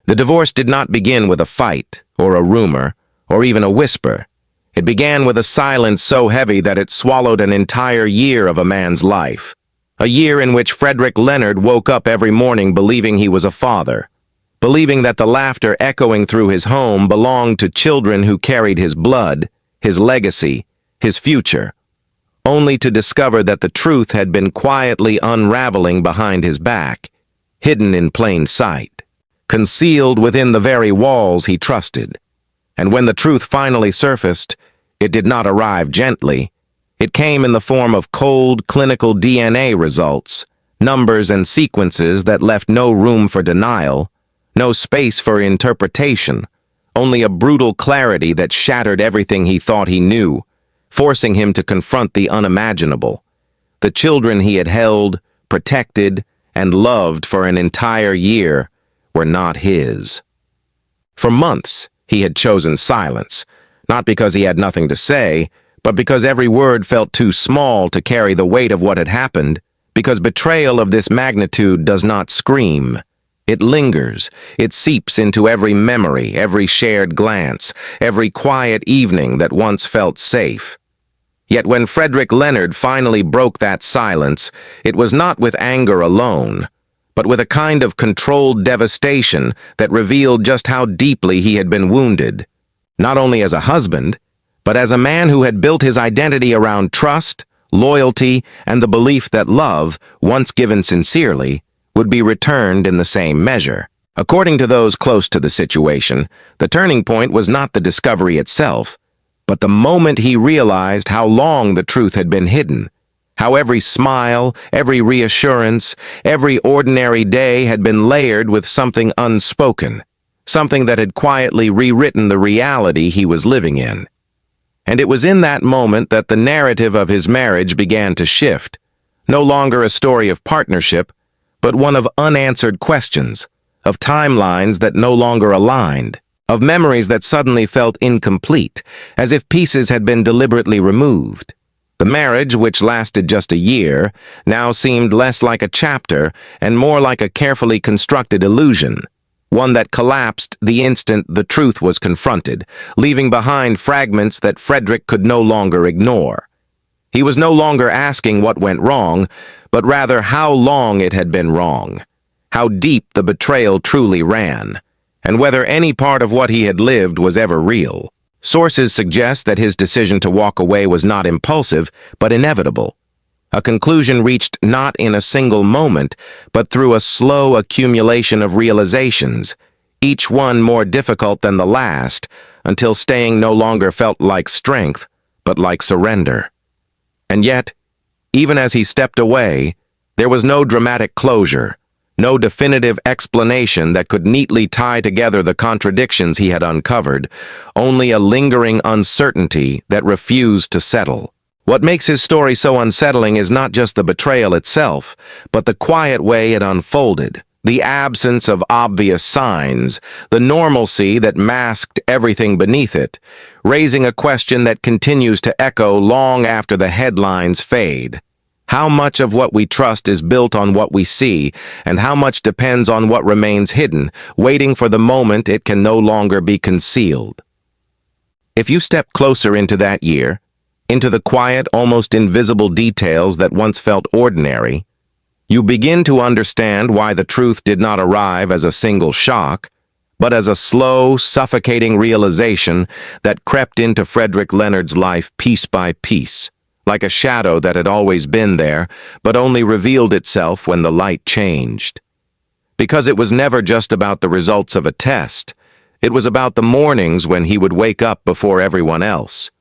The divorce did not begin with a fight, or a rumor, or even a whisper. It began with a silence so heavy that it swallowed an entire year of a man's life. A year in which Frederick Leonard woke up every morning believing he was a father, believing that the laughter echoing through his home belonged to children who carried his blood, his legacy, his future, only to discover that the truth had been quietly unraveling behind his back, hidden in plain sight, concealed within the very walls he trusted. And when the truth finally surfaced, it did not arrive gently. It came in the form of cold, clinical DNA results, numbers and sequences that left no room for denial, no space for interpretation, only a brutal clarity that shattered everything he thought he knew, forcing him to confront the unimaginable. The children he had held, protected, and loved for an entire year were not his. For months, he had chosen silence, not because he had nothing to say, but because every word felt too small to carry the weight of what had happened, because betrayal of this magnitude does not scream. It lingers. It seeps into every memory, every shared glance, every quiet evening that once felt safe. Yet when Frederick Leonard finally broke that silence, it was not with anger alone, but with a kind of controlled devastation that revealed just how deeply he had been wounded, not only as a husband, but as a man who had built his identity around trust, loyalty, and the belief that love, once given sincerely, would be returned in the same measure. According to those close to the situation, the turning point was not the discovery itself, but the moment he realized how long the truth had been hidden, how every smile, every reassurance, every ordinary day had been layered with something unspoken, something that had quietly rewritten the reality he was living in. And it was in that moment that the narrative of his marriage began to shift, no longer a story of partnership, but one of unanswered questions, of timelines that no longer aligned, of memories that suddenly felt incomplete, as if pieces had been deliberately removed. The marriage, which lasted just a year, now seemed less like a chapter and more like a carefully constructed illusion, one that collapsed the instant the truth was confronted, leaving behind fragments that Frederick could no longer ignore. He was no longer asking what went wrong, but rather how long it had been wrong, how deep the betrayal truly ran, and whether any part of what he had lived was ever real. Sources suggest that his decision to walk away was not impulsive, but inevitable. A conclusion reached not in a single moment, but through a slow accumulation of realizations, each one more difficult than the last, until staying no longer felt like strength, but like surrender. And yet, even as he stepped away, there was no dramatic closure, no definitive explanation that could neatly tie together the contradictions he had uncovered, only a lingering uncertainty that refused to settle. What makes his story so unsettling is not just the betrayal itself, but the quiet way it unfolded, the absence of obvious signs, the normalcy that masked everything beneath it, raising a question that continues to echo long after the headlines fade. How much of what we trust is built on what we see, and how much depends on what remains hidden, waiting for the moment it can no longer be concealed? If you step closer into that year, into the quiet, almost invisible details that once felt ordinary, you begin to understand why the truth did not arrive as a single shock, but as a slow, suffocating realization that crept into Frederick Leonard's life piece by piece, like a shadow that had always been there, but only revealed itself when the light changed. Because it was never just about the results of a test, it was about the mornings when he would wake up before everyone else.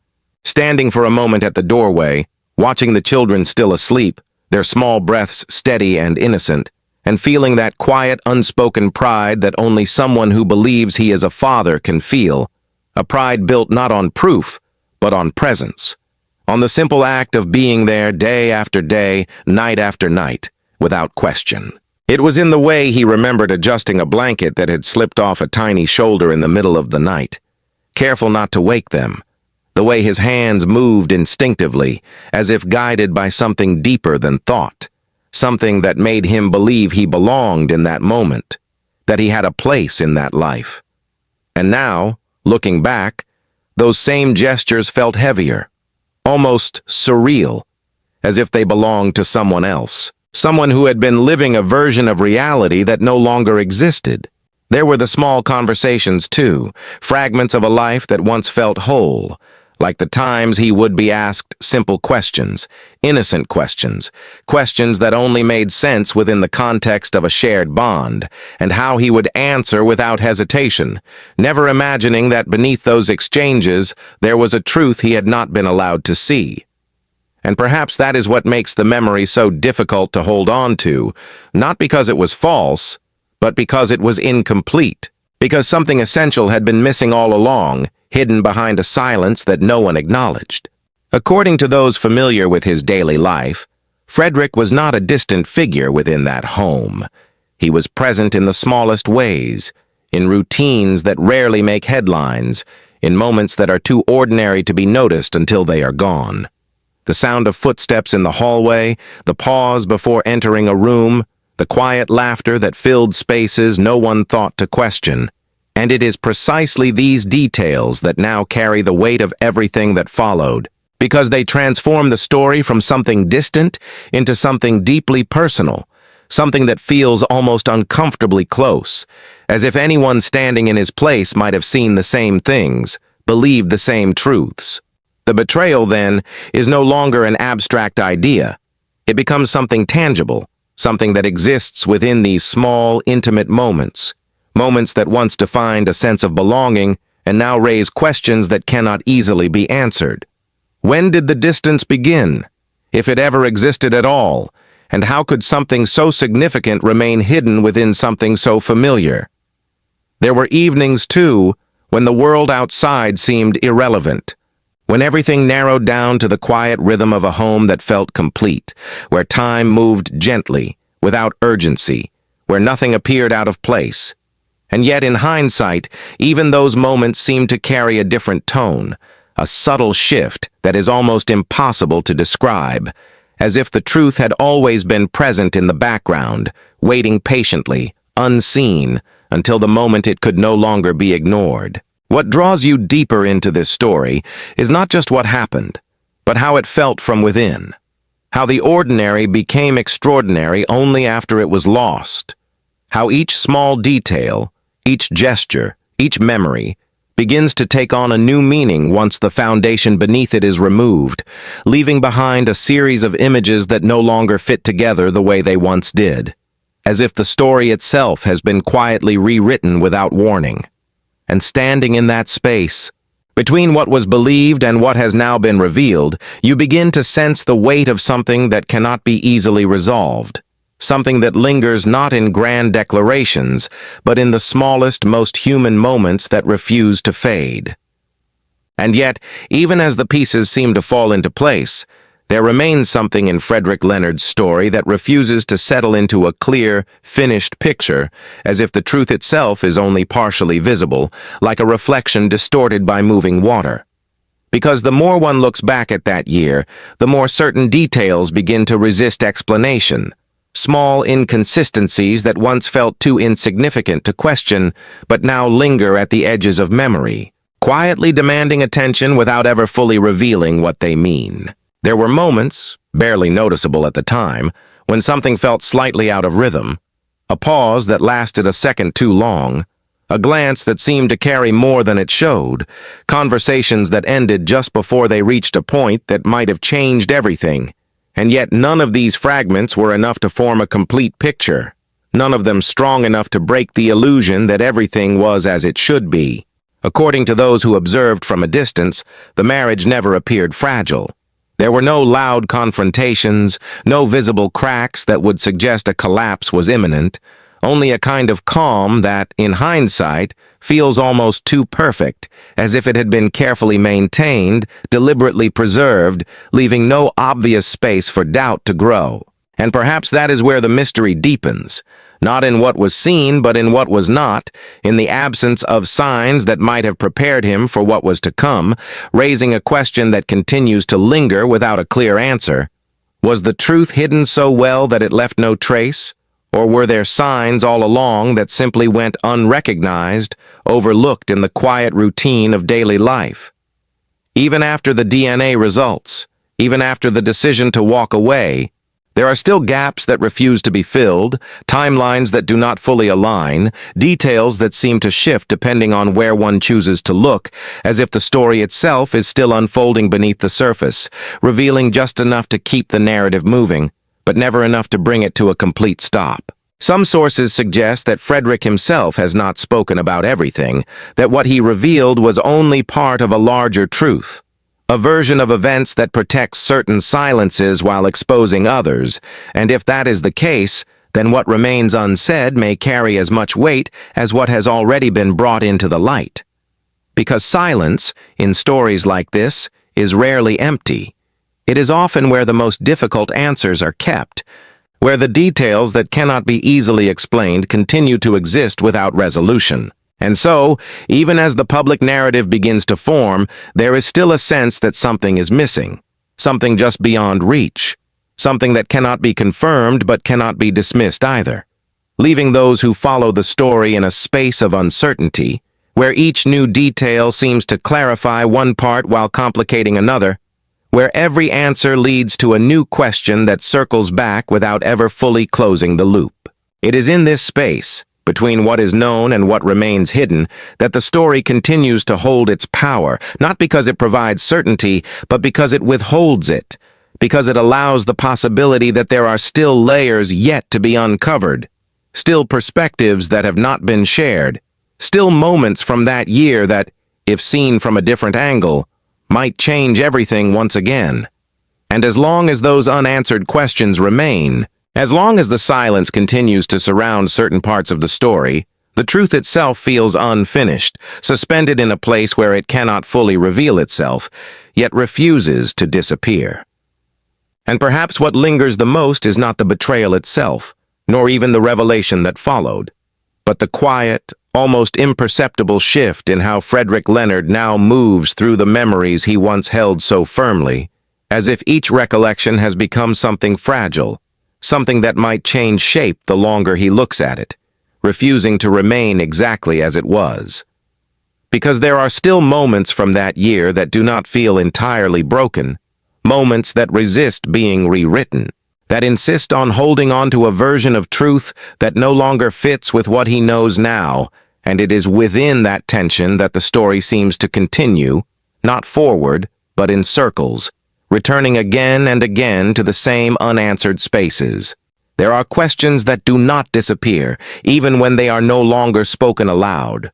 Standing for a moment at the doorway, watching the children still asleep, their small breaths steady and innocent, and feeling that quiet, unspoken pride that only someone who believes he is a father can feel, a pride built not on proof, but on presence, on the simple act of being there day after day, night after night, without question. It was in the way he remembered adjusting a blanket that had slipped off a tiny shoulder in the middle of the night, careful not to wake them, the way his hands moved instinctively, as if guided by something deeper than thought, something that made him believe he belonged in that moment. that he had a place in that life. And now, looking back, those same gestures felt heavier, almost surreal, as if they belonged to someone else, someone who had been living a version of reality that no longer existed. There were the small conversations, too, fragments of a life that once felt whole, like the times he would be asked simple questions, innocent questions, questions that only made sense within the context of a shared bond, and how he would answer without hesitation, never imagining that beneath those exchanges there was a truth he had not been allowed to see. And perhaps that is what makes the memory so difficult to hold on to, not because it was false, but because it was incomplete, because something essential had been missing all along, hidden behind a silence that no one acknowledged. According to those familiar with his daily life, Frederick was not a distant figure within that home. He was present in the smallest ways, in routines that rarely make headlines, in moments that are too ordinary to be noticed until they are gone. The sound of footsteps in the hallway, the pause before entering a room, the quiet laughter that filled spaces no one thought to question. And it is precisely these details that now carry the weight of everything that followed, because they transform the story from something distant into something deeply personal, something that feels almost uncomfortably close, as if anyone standing in his place might have seen the same things, believed the same truths. The betrayal, then, is no longer an abstract idea. It becomes something tangible, something that exists within these small, intimate moments. Moments that once defined a sense of belonging and now raise questions that cannot easily be answered. When did the distance begin, if it ever existed at all, and how could something so significant remain hidden within something so familiar? There were evenings, too, when the world outside seemed irrelevant, when everything narrowed down to the quiet rhythm of a home that felt complete, where time moved gently, without urgency, where nothing appeared out of place. And yet, in hindsight, even those moments seem to carry a different tone, a subtle shift that is almost impossible to describe, as if the truth had always been present in the background, waiting patiently, unseen, until the moment it could no longer be ignored. What draws you deeper into this story is not just what happened, but how it felt from within, how the ordinary became extraordinary only after it was lost, how each small detail, each gesture, each memory, begins to take on a new meaning once the foundation beneath it is removed, leaving behind a series of images that no longer fit together the way they once did, as if the story itself has been quietly rewritten without warning. And standing in that space, between what was believed and what has now been revealed, you begin to sense the weight of something that cannot be easily resolved. Something that lingers not in grand declarations, but in the smallest, most human moments that refuse to fade. And yet, even as the pieces seem to fall into place, there remains something in Frederick Leonard's story that refuses to settle into a clear, finished picture, as if the truth itself is only partially visible, like a reflection distorted by moving water. Because the more one looks back at that year, the more certain details begin to resist explanation. Small inconsistencies that once felt too insignificant to question, but now linger at the edges of memory, quietly demanding attention without ever fully revealing what they mean. There were moments, barely noticeable at the time, when something felt slightly out of rhythm, a pause that lasted a second too long, a glance that seemed to carry more than it showed, conversations that ended just before they reached a point that might have changed everything. And yet none of these fragments were enough to form a complete picture, none of them strong enough to break the illusion that everything was as it should be. According to those who observed from a distance, the marriage never appeared fragile. There were no loud confrontations, no visible cracks that would suggest a collapse was imminent, only a kind of calm that, in hindsight, feels almost too perfect, as if it had been carefully maintained, deliberately preserved, leaving no obvious space for doubt to grow. And perhaps that is where the mystery deepens, not in what was seen, but in what was not, in the absence of signs that might have prepared him for what was to come, raising a question that continues to linger without a clear answer. Was the truth hidden so well that it left no trace? Or were there signs all along that simply went unrecognized, overlooked in the quiet routine of daily life? Even after the DNA results, even after the decision to walk away, there are still gaps that refuse to be filled, timelines that do not fully align, details that seem to shift depending on where one chooses to look, as if the story itself is still unfolding beneath the surface, revealing just enough to keep the narrative moving, but never enough to bring it to a complete stop. Some sources suggest that Frederick himself has not spoken about everything, that what he revealed was only part of a larger truth. A version of events that protects certain silences while exposing others, and if that is the case, then what remains unsaid may carry as much weight as what has already been brought into the light. Because silence, in stories like this, is rarely empty. It is often where the most difficult answers are kept, where the details that cannot be easily explained continue to exist without resolution. And so, even as the public narrative begins to form, there is still a sense that something is missing, something just beyond reach, something that cannot be confirmed but cannot be dismissed either, leaving those who follow the story in a space of uncertainty, where each new detail seems to clarify one part while complicating another, where every answer leads to a new question that circles back without ever fully closing the loop. It is in this space, between what is known and what remains hidden, that the story continues to hold its power, not because it provides certainty, but because it withholds it, because it allows the possibility that there are still layers yet to be uncovered, still perspectives that have not been shared, still moments from that year that, if seen from a different angle, might change everything once again. And as long as those unanswered questions remain, as long as the silence continues to surround certain parts of the story, the truth itself feels unfinished, suspended in a place where it cannot fully reveal itself, yet refuses to disappear. And perhaps what lingers the most is not the betrayal itself, nor even the revelation that followed, but the quiet, almost imperceptible shift in how Frederick Leonard now moves through the memories he once held so firmly, as if each recollection has become something fragile, something that might change shape the longer he looks at it, refusing to remain exactly as it was. Because there are still moments from that year that do not feel entirely broken, moments that resist being rewritten, that insist on holding on to a version of truth that no longer fits with what he knows now, and it is within that tension that the story seems to continue, not forward, but in circles, returning again and again to the same unanswered spaces. There are questions that do not disappear, even when they are no longer spoken aloud.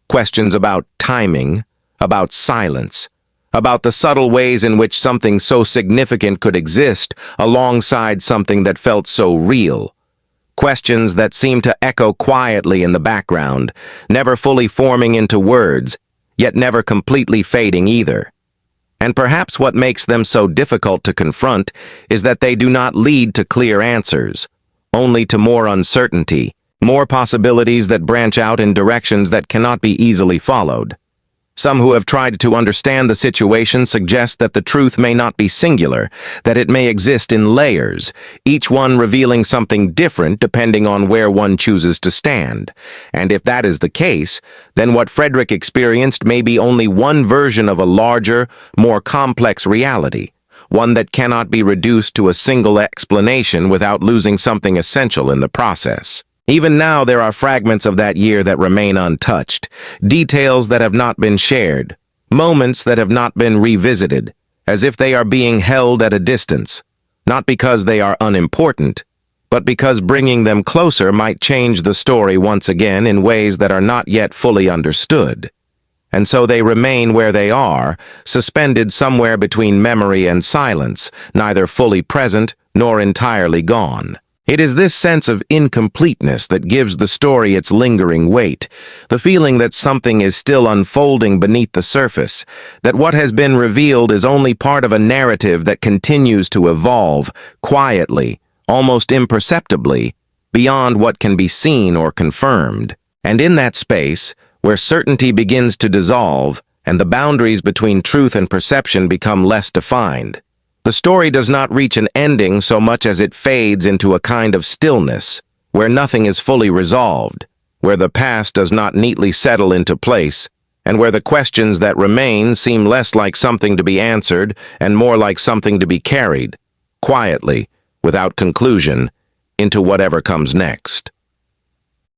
Questions about timing, about silence, about the subtle ways in which something so significant could exist alongside something that felt so real. Questions that seem to echo quietly in the background, never fully forming into words, yet never completely fading either. And perhaps what makes them so difficult to confront is that they do not lead to clear answers, only to more uncertainty, more possibilities that branch out in directions that cannot be easily followed. Some who have tried to understand the situation suggest that the truth may not be singular, that it may exist in layers, each one revealing something different depending on where one chooses to stand. And if that is the case, then what Frederick experienced may be only one version of a larger, more complex reality, one that cannot be reduced to a single explanation without losing something essential in the process. Even now, there are fragments of that year that remain untouched, details that have not been shared, moments that have not been revisited, as if they are being held at a distance, not because they are unimportant, but because bringing them closer might change the story once again in ways that are not yet fully understood. And so they remain where they are, suspended somewhere between memory and silence, neither fully present nor entirely gone. It is this sense of incompleteness that gives the story its lingering weight, the feeling that something is still unfolding beneath the surface, that what has been revealed is only part of a narrative that continues to evolve, quietly, almost imperceptibly, beyond what can be seen or confirmed. And in that space, where certainty begins to dissolve, and the boundaries between truth and perception become less defined, the story does not reach an ending so much as it fades into a kind of stillness, where nothing is fully resolved, where the past does not neatly settle into place, and where the questions that remain seem less like something to be answered and more like something to be carried, quietly, without conclusion, into whatever comes next.